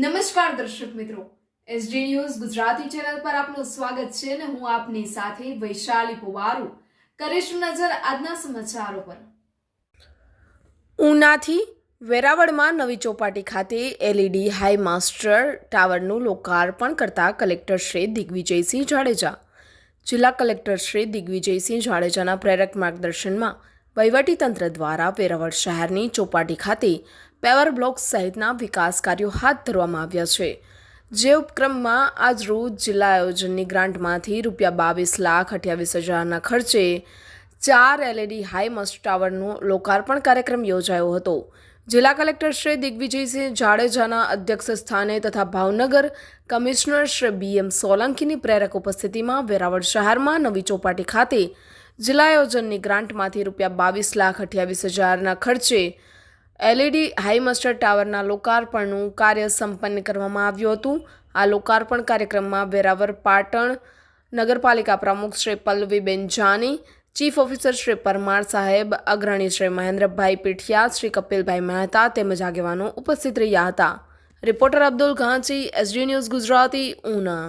નમસ્કાર દર્શક મિત્રો, એસડી ન્યૂઝ ગુજરાતી ચેનલ પર આપનું સ્વાગત છે અને હું આપની સાથે વૈશાલી પોવારુ કરીશું નજર આજના સમાચારો પર। ઉનાથી વેરાવળમાં નવી ચોપાટી ખાતે એલઈડી હાઈ માસ્ટર ટાવરનું લોકાર્પણ કરતા કલેક્ટર શ્રી દિગ્વિજયસિંહ જાડેજા। જિલ્લા કલેક્ટર શ્રી દિગ્વિજયસિંહ જાડેજાના પ્રેરક માર્ગદર્શનમાં વહીવટીતંત્ર દ્વારા વેરાવળ શહેરની ચોપાટી ખાતે પેવર બ્લોક્સ સહિતના વિકાસ કાર્યો હાથ ધરવામાં આવ્યા છે। જે ઉપક્રમમાં આજરોજ જિલ્લા આયોજનની ગ્રાન્ટમાંથી ₹22,28,000ના ખર્ચે 4 એલઈડી હાઈ મસ્ટ ટાવરનો લોકાર્પણ કાર્યક્રમ યોજાયો હતો। જિલ્લા કલેક્ટર શ્રી દિગ્વિજયસિંહ જાડેજાના અધ્યક્ષ સ્થાને તથા ભાવનગર કમિશનર શ્રી BM સોલંકીની પ્રેરક ઉપસ્થિતિમાં વેરાવળ શહેરમાં નવી ચોપાટી ખાતે જિલ્લા આયોજનની ગ્રાન્ટમાંથી ₹22,28,000ના ખર્ચે એલઈડી હાઈ મસ્ટર ટાવરના લોકાર્પણનું કાર્ય સંપન્ન કરવામાં આવ્યું હતું। આ લોકાર્પણ કાર્યક્રમમાં વેરાવળ પાટણ નગરપાલિકા પ્રમુખ શ્રી પલ્લવીબેન જાની, ચીફ ઓફિસર શ્રી પરમાર સાહેબ, અગ્રણી શ્રી મહેન્દ્રભાઈ પીઠિયા, શ્રી કપિલભાઈ મહેતા તેમજ આગેવાનો ઉપસ્થિત રહ્યા હતા। રિપોર્ટર અબ્દુલ ઘાંચી, એસડી ન્યૂઝ ગુજરાતી, ઉના।